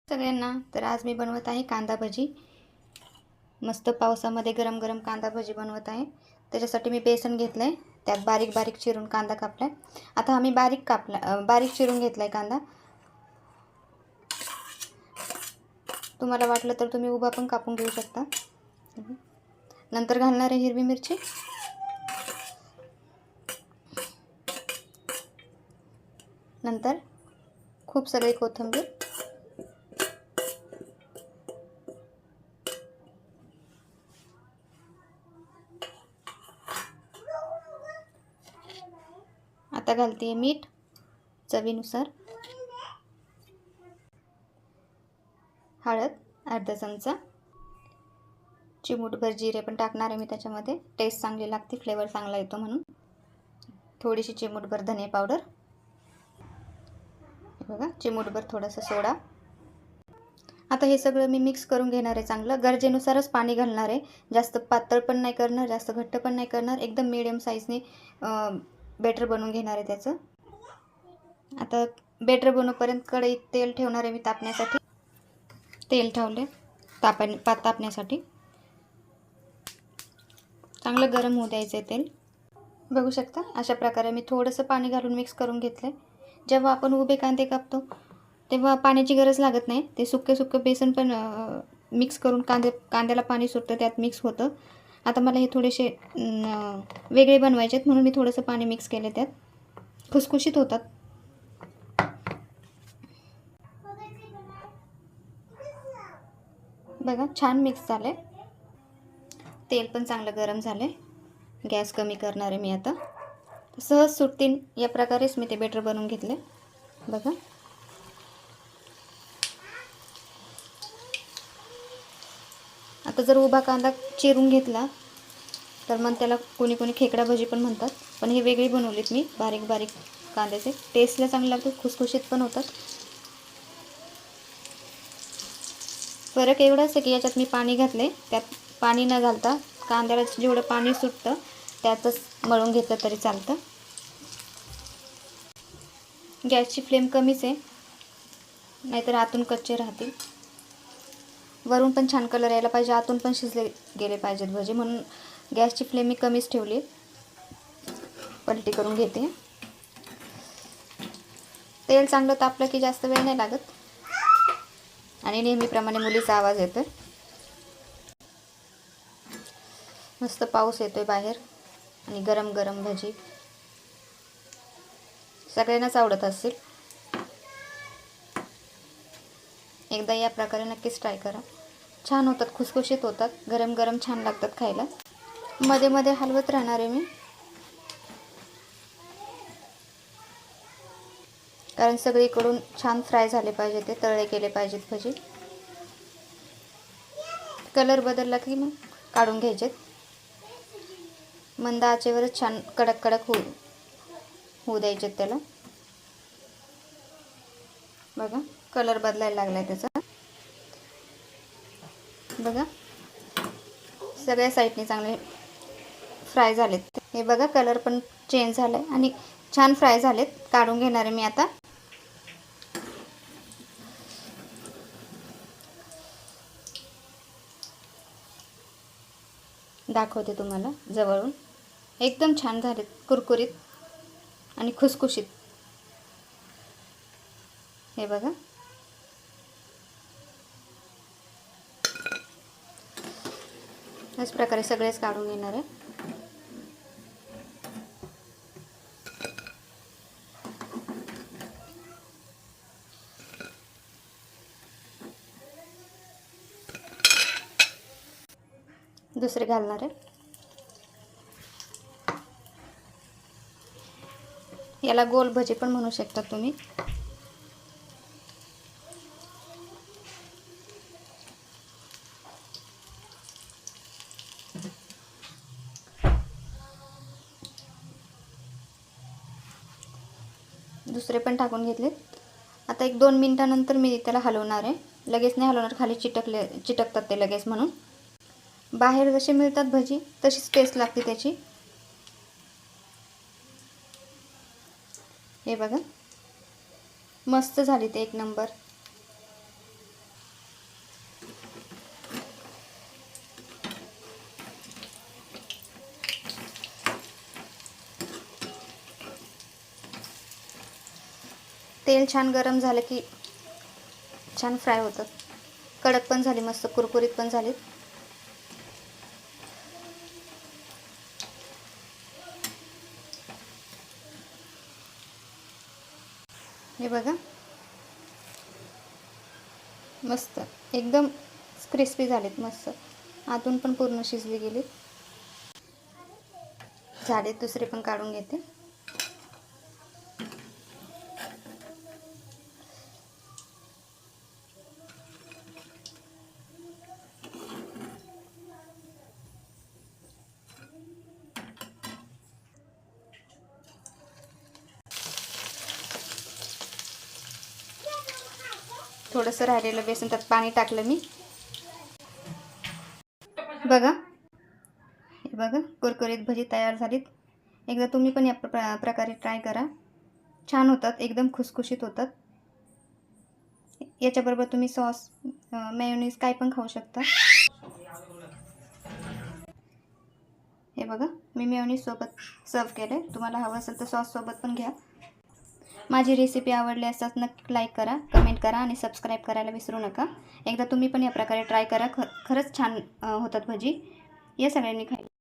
सगळ्यांना तर आज मी बनवत आहे कांदा भजी। मस्त पावसामध्ये गरम गरम कांदा भजी बनवत आहे। त्याच्यासाठी मी बेसन घेतलंय, त्यात बारीक बारीक चिरून कांदा कापलाय। आता आम्ही बारीक चिरून घेतलाय कांदा। तुम्हाला वाटलं तर तुम्ही उभा पण कापून घेऊ शकता। नंतर घालणार आहे हिरवी मिरची, नंतर खूप सगळी कोथिंबीर, आता घालते मीठ चवीनुसार, हळद अर्धा चमचा, चिमूटभर जिरे पण टाकणार आहे मी त्याच्यामध्ये, टेस्ट चांगली लागते, फ्लेवर चांगला येतो म्हणून। थोडीशी चिमूटभर धने पावडर, बघा चिमूटभर थोडासा सोडा। आता हे सगळं मी मिक्स करून घेणार आहे चांगलं। गरजेनुसारच पाणी घालणार आहे, जास्त पातळ पण नाही करणार, जास्त घट्ट पण नाही करणार, एकदम मीडियम साईजने बेटर बनवून घेणार आहे त्याचं। आता बेटर बनवपर्यंत कढईत तेल ठेवणार आहे मी तापण्यासाठी। तेल ठेवले तापण्यासाठी, चांगलं गरम होऊ द्यायचं तेल। बघू शकता अशा प्रकारे मी थोडंसं पाणी घालून मिक्स करून घेतलंय। जेव्हा आपण उभे कांदे कापतो तेव्हा पाण्याची गरज लागत नाही, ते सुक्के बेसन पण मिक्स करून कांद्याला पाणी सुटतं, त्यात मिक्स होतं। आता मला हे थोडेसे वेगळे बनवायचे आहेत म्हणून मी थोडंसं पाणी मिक्स केले, त्यात खुसखुशीत होतात। बघा छान मिक्स झाले, तेल पण चांगलं गरम झाले। गॅस कमी करणार आहे मी आता। सहज सुटतील या प्रकारेच मी ते बेटर बनवून घेतले, बघा। आता जर उभा कांदा चिरून घेतला तर मग त्याला कोणी खेकडा भजी पण म्हणतात, पण हे वेगळी बनवलीत मी बारीक बारीक कांद्याचे। टेस्टला चांगले लागतात, खुसखुशीत पण होतात। फरक एवढाच आहे की याच्यात मी पाणी घातले, त्यात पाणी न घालता कांद्याला जेवढं पाणी सुटतं त्यातच मळून घेतलं तरी चालतं। गॅसची फ्लेम कमीच आहे, नाहीतर आतून कच्चे राहतील। वरून पण छान कलर यायला पाहिजे, आतून पण शिजले गेले पाहिजेत भजी, म्हणून गॅसची फ्लेम मी कमीच ठेवली। पलटी करून घेते। तेल चांगलं तापलं की जास्त वेळ नाही लागत, आणि नेहमीप्रमाणे मुलीचा आवाज येतोय। मस्त पाऊस येतोय बाहेर, आणि गरम गरम भजी सगळ्यांनाच आवडत असेल। एकदा या प्रकारे नक्कीच ट्राय करा, छान होतात, खुसखुशीत होतात, गरम गरम छान लागतात खायला। मध्ये मध्ये हलवत राहणार आहे मी, कारण सगळीकडून छान फ्राय झाले पाहिजे, ते तळले गेले पाहिजेत भजी। कलर बदलला की मग काढून घ्यायचे। मंद आचेवरच छान कडक कडक होऊ द्यायचे त्याला। बघा कलर बदलायला लागलाय त्याचा, बघा सगळ्या साईडने चांगले फ्राय झालेत। हे बघा कलर पण चेंज झालाय आणि छान फ्राय झालेत। काढून घेणार आहे मी आता। दाखवते तुम्हाला जवळून, एकदम छान झालेत, कुरकुरीत आणि खुसखुशीत। हे बघा याच प्रकारे सगळेच काढून घेणार आहे। दुसरे घालणार आहे, याला गोल भजी पण म्हणू शकता तुम्ही। दुसरे पण टाकून घेतलेत। आता 1-2 मिनिटानंतर मी त्याला हलवणार आहे, लगेच नाही हलवणार, खाली चिटकतात ते लगेच, म्हणून। बाहेर जसे मिळतात भजी तशीच टेस्ट लागते त्याची। हे बघा मस्त झाली ते, एक नंबर। तेल छान गरम झालं की छान फ्राय होतात. कडक पण झाली, मस्त कुरकुरीत पण झालीत. हे बघा, मस्त एकदम क्रिस्पी झालेत, मस्त आतून पण पूर्ण शिजली गेलीत. झाले, दुसरे पण काढून घेते. थोडंसं राहिलेलं बेसन त्यात पाणी टाकलं मी. बघा, हे बघा, कुरकुरीत भजी तयार झालीत. एकदा तुम्ही पण या प्रकारे ट्राय करा. छान होतात, एकदम खुसखुशीत होतात. याच्याबरोबर तुम्ही सॉस, मेयोनीज काय पण खाऊ शकता. हे बघा, मी मेयोनीज सोबत सर्व केले. तुम्हाला हवं असेल तर सॉस सोबत पण घ्या. माझी रेसिपी आवडली असल्यास नक्की लाईक करा, कमेंट करा आणि सबस्क्राईब करायला विसरू नका. एकदा तुम्ही पण या प्रकारे ट्राय करा. खरंच छान होतात भजी. या सगळ्यांनी खायला.